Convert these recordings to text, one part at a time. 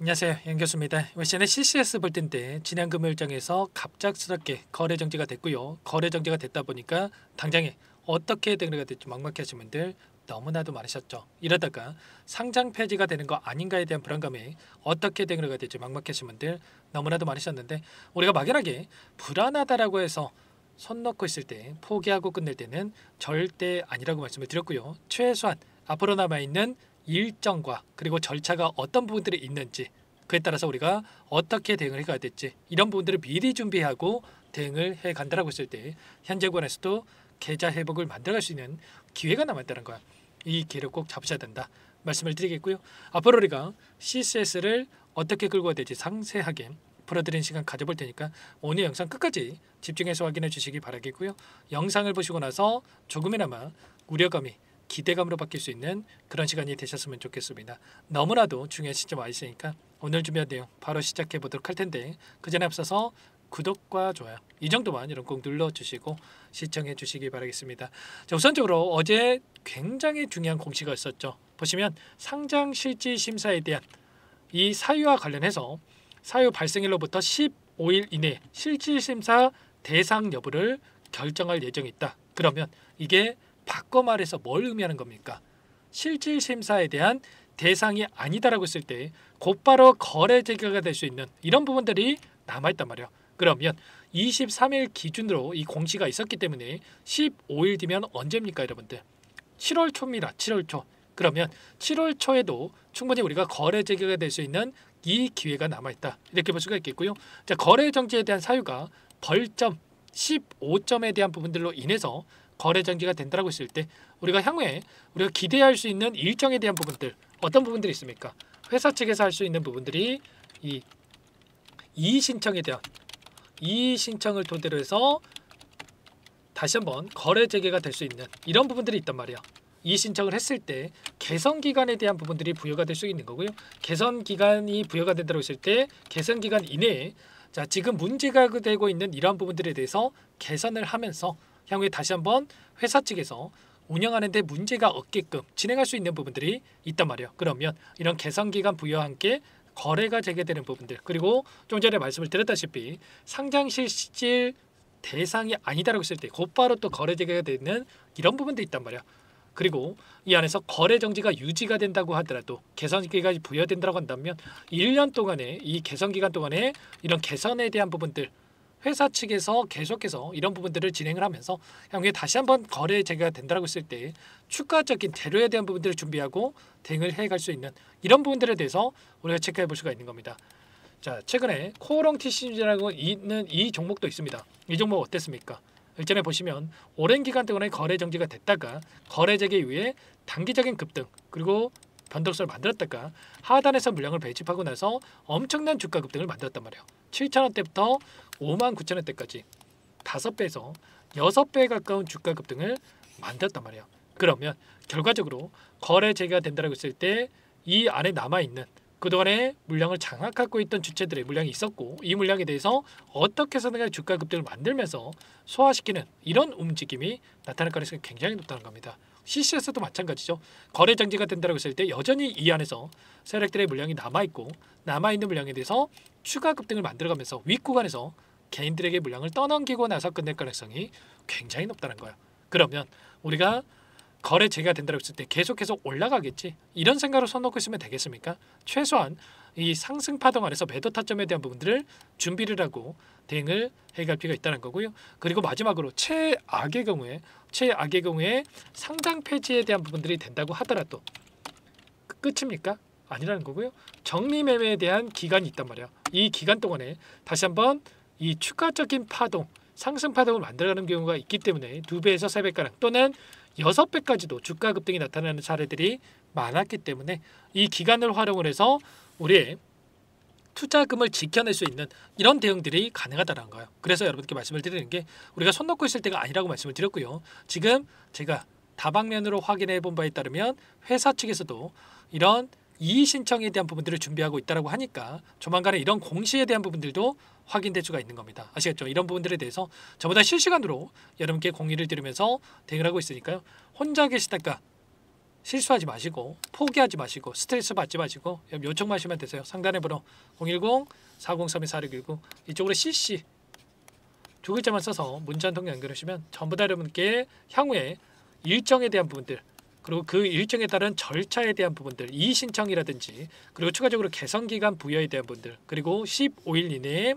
안녕하세요, 양 교수입니다. 이번 시간에 CCS 볼 텐데 지난 금요일장에서 갑작스럽게 거래 정지가 됐고요. 거래 정지가 됐다 보니까 당장에 어떻게 대응이 될지 막막해하신 분들 너무나도 많으셨죠. 이러다가 상장 폐지가 되는 거 아닌가에 대한 불안감에 어떻게 대응이 될지 막막해하신 분들 너무나도 많으셨는데, 우리가 막연하게 불안하다라고 해서 손 놓고 있을 때 포기하고 끝낼 때는 절대 아니라고 말씀을 드렸고요. 최소한 앞으로 남아있는 일정과 그리고 절차가 어떤 부분들이 있는지, 그에 따라서 우리가 어떻게 대응을 해가야 될지, 이런 부분들을 미리 준비하고 대응을 해 간다라고 했을 때 현재 구간에서도 계좌 회복을 만들어갈 수 있는 기회가 남았다는 거야. 이 기회를 꼭 잡으셔야 된다 말씀을 드리겠고요. 앞으로 우리가 CCS를 어떻게 끌고 가야 될지 상세하게 풀어드리는 시간 가져볼 테니까 오늘 영상 끝까지 집중해서 확인해 주시기 바라겠고요. 영상을 보시고 나서 조금이나마 우려감이 기대감으로 바뀔 수 있는 그런 시간이 되셨으면 좋겠습니다. 너무나도 중요한 시점 와 있으니까 오늘 준비한 내용 바로 시작해 보도록 할 텐데, 그 전에 앞서서 구독과 좋아요 이 정도만 여러분 꼭 눌러주시고 시청해 주시기 바라겠습니다. 자, 우선적으로 어제 굉장히 중요한 공시가 있었죠. 보시면 상장 실질 심사에 대한 이 사유와 관련해서 사유 발생일로부터 15일 이내 실질 심사 대상 여부를 결정할 예정이 있다. 그러면 이게 바꿔 말해서 뭘 의미하는 겁니까? 실질 심사에 대한 대상이 아니다라고 했을 때 곧바로 거래 재개가 될 수 있는 이런 부분들이 남아있단 말이에요. 그러면 23일 기준으로 이 공시가 있었기 때문에 15일 뒤면 언제입니까, 여러분들? 7월 초입니다. 7월 초. 그러면 7월 초에도 충분히 우리가 거래 재개가 될 수 있는 이 기회가 남아있다, 이렇게 볼 수가 있겠고요. 자, 거래 정지에 대한 사유가 벌점 15점에 대한 부분들로 인해서 거래 정지가 된다고 했을 때 우리가 향후에 우리가 기대할 수 있는 일정에 대한 부분들, 어떤 부분들이 있습니까? 회사 측에서 할 수 있는 부분들이 이 이의 신청에 대한 이의 신청을 토대로 해서 다시 한번 거래 재개가 될 수 있는 이런 부분들이 있단 말이야. 이의 신청을 했을 때 개선 기간에 대한 부분들이 부여가 될 수 있는 거고요. 개선 기간이 부여가 된다고 했을 때 개선 기간 이내에 자, 지금 문제가 되고 있는 이러한 부분들에 대해서 개선을 하면서 향후에 다시 한번 회사 측에서 운영하는 데 문제가 없게끔 진행할 수 있는 부분들이 있단 말이에요. 그러면 이런 개선 기간 부여와 함께 거래가 재개되는 부분들, 그리고 좀 전에 말씀을 드렸다시피 상장 실질 대상이 아니다라고 했을 때 곧바로 또 거래 재개가 되는 이런 부분도 있단 말이야. 그리고 이 안에서 거래 정지가 유지가 된다고 하더라도 개선 기간이 부여된다고 한다면 1년 동안에 이 개선 기간 동안에 이런 개선에 대한 부분들 회사 측에서 계속해서 이런 부분들을 진행을 하면서 향후에 다시 한번 거래 재개가 된다고 했을 때 추가적인 재료에 대한 부분들을 준비하고 대응을 해갈 수 있는 이런 부분들에 대해서 우리가 체크해 볼 수가 있는 겁니다. 자, 최근에 코오롱 TCG라고 있는 이 종목도 있습니다. 이 종목 어땠습니까? 일전에 보시면 오랜 기간 동안에 거래 정지가 됐다가 거래 재개 이후에 단기적인 급등, 그리고 변동성을 만들었다가 하단에서 물량을 배집하고 나서 엄청난 주가 급등을 만들었단 말이에요. 7,000원대부터 59,000원대까지 5배에서 6배 가까운 주가 급등을 만들었단 말이에요. 그러면 결과적으로 거래 재개가 된다고 했을 때 이 안에 남아있는 그동안에 물량을 장악하고 있던 주체들의 물량이 있었고, 이 물량에 대해서 어떻게 해서든 주가 급등을 만들면서 소화시키는 이런 움직임이 나타날 가능성이 굉장히 높다는 겁니다. CCS도 마찬가지죠. 거래 정지가 된다고 했을 때 여전히 이 안에서 세력들의 물량이 남아있고, 남아있는 물량에 대해서 추가 급등을 만들어가면서 윗구간에서 개인들에게 물량을 떠넘기고 나서 끝낼 가능성이 굉장히 높다는 거예요. 그러면 우리가 거래 재개가 된다고 했을 때 계속해서 올라가겠지, 이런 생각으로 손 놓고 있으면 되겠습니까? 최소한 이 상승 파동 안에서 매도 타점에 대한 부분들을 준비를 하고 대응을 해갈 필요가 있다는 거고요. 그리고 마지막으로 최악의 경우에 상장 폐지에 대한 부분들이 된다고 하더라도 끝입니까? 아니라는 거고요. 정리 매매에 대한 기간이 있단 말이야. 이 기간 동안에 다시 한번 이 추가적인 파동, 상승 파동을 만들어가는 경우가 있기 때문에 2배에서 3배가량 또는 6배까지도 주가 급등이 나타나는 사례들이 많았기 때문에 이 기간을 활용을 해서 우리의 투자금을 지켜낼 수 있는 이런 대응들이 가능하다는 거예요. 그래서 여러분께 말씀을 드리는 게 우리가 손 놓고 있을 때가 아니라고 말씀을 드렸고요. 지금 제가 다방면으로 확인해 본 바에 따르면 회사 측에서도 이런 이의 신청에 대한 부분들을 준비하고 있다고 하니까 조만간에 이런 공시에 대한 부분들도 확인될 수가 있는 겁니다. 아시겠죠? 이런 부분들에 대해서 전부 다 실시간으로 여러분께 공유를 드리면서 대응을 하고 있으니까요. 혼자 계시다가 실수하지 마시고 포기하지 마시고 스트레스 받지 마시고 요청하시면 되세요. 상단의 번호 010-4032-4619 이쪽으로 CC 두 글자만 써서 문자 한 통 연결하시면 전부 다 여러분께 향후에 일정에 대한 부분들 그리고 그 일정에 따른 절차에 대한 부분들 이의 신청이라든지 그리고 추가적으로 개선기간 부여에 대한 부분들 그리고 15일 이내에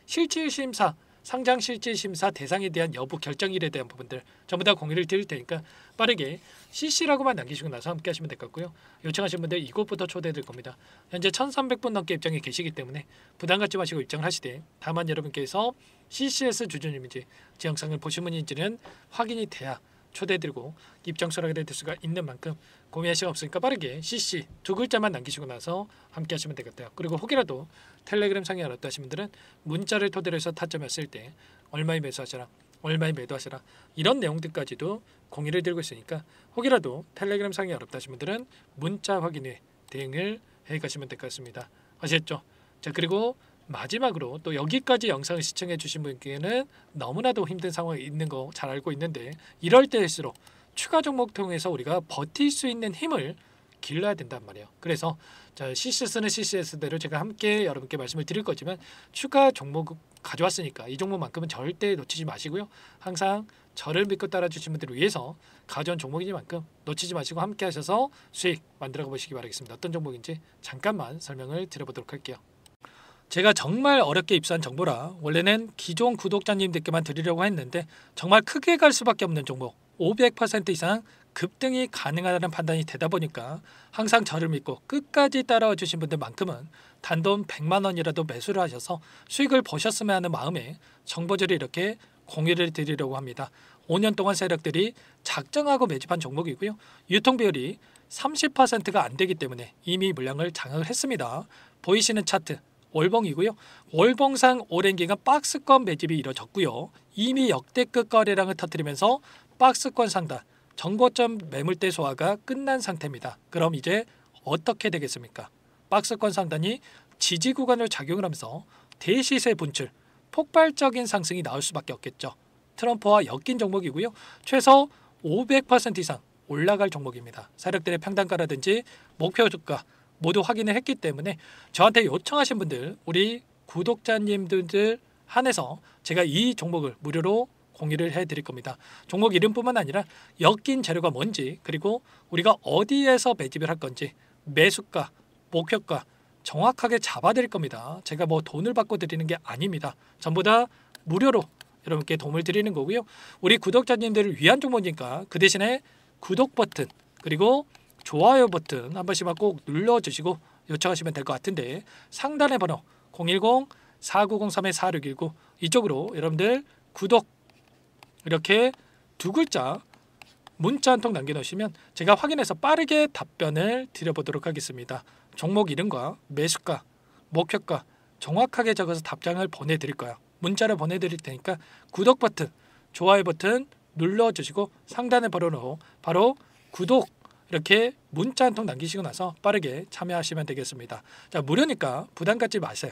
실질심사 상장 실질심사 대상에 대한 여부 결정일에 대한 부분들 전부 다 공유를 드릴 테니까 빠르게 CC라고만 남기시고 나서 함께 하시면 될 것 같고요. 요청하신 분들 이곳부터 초대해드릴 겁니다. 현재 1300분 넘게 입장이 계시기 때문에 부담 갖지 마시고 입장을 하시되 다만 여러분께서 CCS 주주님인지 제 영상을 보신 분인지는 확인이 돼야 초대해드리고 입장 수락이 될 수가 있는 만큼 고민할 시간 없으니까 빠르게 CC 두 글자만 남기시고 나서 함께 하시면 되겠고요. 그리고 혹이라도 텔레그램 상에 알았다 하신 분들은 문자를 토대로 해서 타점했을 때 얼마에 매수하시라 얼마에 매도하시라 이런 내용들까지도 공유를 드리고 있으니까 혹이라도 텔레그램 상이 어렵다 하신 분들은 문자 확인에 대응을 해 가시면 될 것 같습니다. 아시겠죠? 자 그리고 마지막으로 또 여기까지 영상을 시청해 주신 분께는 너무나도 힘든 상황이 있는 거 잘 알고 있는데 이럴 때일수록 추가 종목 통해서 우리가 버틸 수 있는 힘을 길러야 된단 말이에요. 그래서 자 CCS는 CCS대로 제가 함께 여러분께 말씀을 드릴 거지만 추가 종목 가져왔으니까 이 종목만큼은 절대 놓치지 마시고요. 항상 저를 믿고 따라주신 분들을 위해서 가져온 종목이니만큼 놓치지 마시고 함께 하셔서 수익 만들어 보시기 바라겠습니다. 어떤 종목인지 잠깐만 설명을 드려보도록 할게요. 제가 정말 어렵게 입수한 정보라 원래는 기존 구독자님들께만 드리려고 했는데 정말 크게 갈 수밖에 없는 종목 500% 이상 급등이 가능하다는 판단이 되다 보니까 항상 저를 믿고 끝까지 따라와 주신 분들만큼은 단돈 100만 원이라도 매수를 하셔서 수익을 보셨으면 하는 마음에 정보들을 이렇게 공유를 드리려고 합니다. 5년 동안 세력들이 작정하고 매집한 종목이고요. 유통 비율이 30%가 안 되기 때문에 이미 물량을 장악을 했습니다. 보이시는 차트 월봉이고요. 월봉상 오랜 기간 박스권 매집이 이뤄졌고요. 이미 역대급 거래량을 터뜨리면서 박스권 상단 정고점 매물대 소화가 끝난 상태입니다. 그럼 이제 어떻게 되겠습니까? 박스권 상단이 지지 구간을 작용을 하면서 대시세 분출, 폭발적인 상승이 나올 수밖에 없겠죠. 트럼프와 엮인 종목이고요. 최소 500% 이상 올라갈 종목입니다. 세력들의 평단가라든지 목표 주가 모두 확인을 했기 때문에 저한테 요청하신 분들 우리 구독자님들 한해서 제가 이 종목을 무료로 공유를 해드릴 겁니다. 종목 이름뿐만 아니라 엮인 재료가 뭔지 그리고 우리가 어디에서 매집을 할 건지 매수가, 목표가 정확하게 잡아드릴 겁니다. 제가 뭐 돈을 받고 드리는 게 아닙니다. 전부 다 무료로 여러분께 도움을 드리는 거고요. 우리 구독자님들을 위한 종목이니까 그 대신에 구독 버튼 그리고 좋아요 버튼 한 번씩만 꼭 눌러주시고 요청하시면 될 것 같은데 상단의 번호 010-4903-4619 이쪽으로 여러분들 구독 이렇게 두 글자 문자 한 통 남겨놓으시면 제가 확인해서 빠르게 답변을 드려보도록 하겠습니다. 종목 이름과 매수가, 목표가 정확하게 적어서 답장을 보내드릴 거예요. 문자를 보내드릴 테니까 구독 버튼, 좋아요 버튼 눌러주시고 상단의 번호로 바로 구독 이렇게 문자 한 통 남기시고 나서 빠르게 참여하시면 되겠습니다. 자 무료니까 부담 갖지 마세요.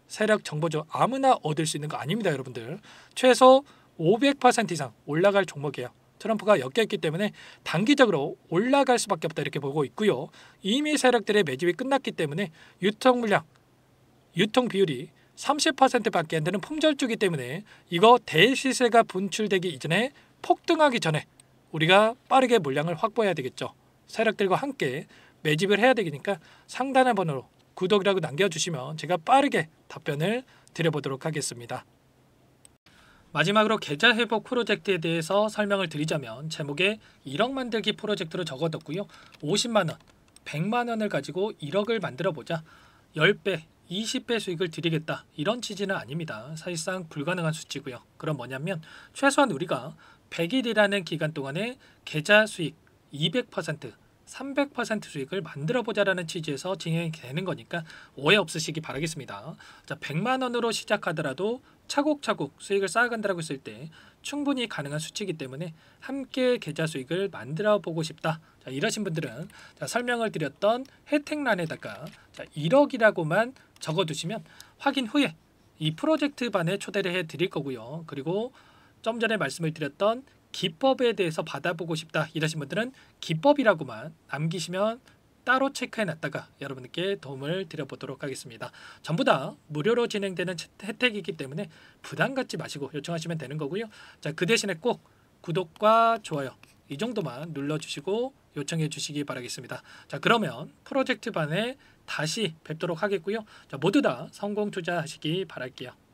세력 정보죠. 아무나 얻을 수 있는 거 아닙니다. 여러분들 최소 500% 이상 올라갈 종목이에요. 트럼프가 엮여있기 때문에 단기적으로 올라갈 수밖에 없다 이렇게 보고 있고요. 이미 세력들의 매집이 끝났기 때문에 유통 물량, 유통 비율이 30%밖에 안 되는 품절주기 때문에 이거 대시세가 분출되기 이전에 폭등하기 전에 우리가 빠르게 물량을 확보해야 되겠죠. 세력들과 함께 매집을 해야 되니까 상단의 번호로 구독이라고 남겨주시면 제가 빠르게 답변을 드려보도록 하겠습니다. 마지막으로 계좌 회복 프로젝트에 대해서 설명을 드리자면 제목에 1억 만들기 프로젝트로 적어뒀고요. 50만 원, 100만 원을 가지고 1억을 만들어보자 10배, 20배 수익을 드리겠다 이런 취지는 아닙니다. 사실상 불가능한 수치고요. 그럼 뭐냐면 최소한 우리가 100일이라는 기간 동안에 계좌 수익 200%, 300% 수익을 만들어보자라는 취지에서 진행이 되는 거니까 오해 없으시기 바라겠습니다. 자, 100만 원으로 시작하더라도 차곡차곡 수익을 쌓아간다고 했을 때 충분히 가능한 수치이기 때문에 함께 계좌 수익을 만들어 보고 싶다. 자, 이러신 분들은 자, 설명을 드렸던 혜택란에다가 자, 1억이라고만 적어두시면 확인 후에 이 프로젝트 반에 초대를 해드릴 거고요. 그리고 좀 전에 말씀을 드렸던 기법에 대해서 받아보고 싶다 이러신 분들은 기법이라고만 남기시면 따로 체크해 놨다가 여러분께 도움을 드려보도록 하겠습니다. 전부 다 무료로 진행되는 혜택이기 때문에 부담 갖지 마시고 요청하시면 되는 거고요. 자, 그 대신에 꼭 구독과 좋아요 이 정도만 눌러주시고 요청해 주시기 바라겠습니다. 자, 그러면 프로젝트 반에 다시 뵙도록 하겠고요. 자, 모두 다 성공 투자하시기 바랄게요.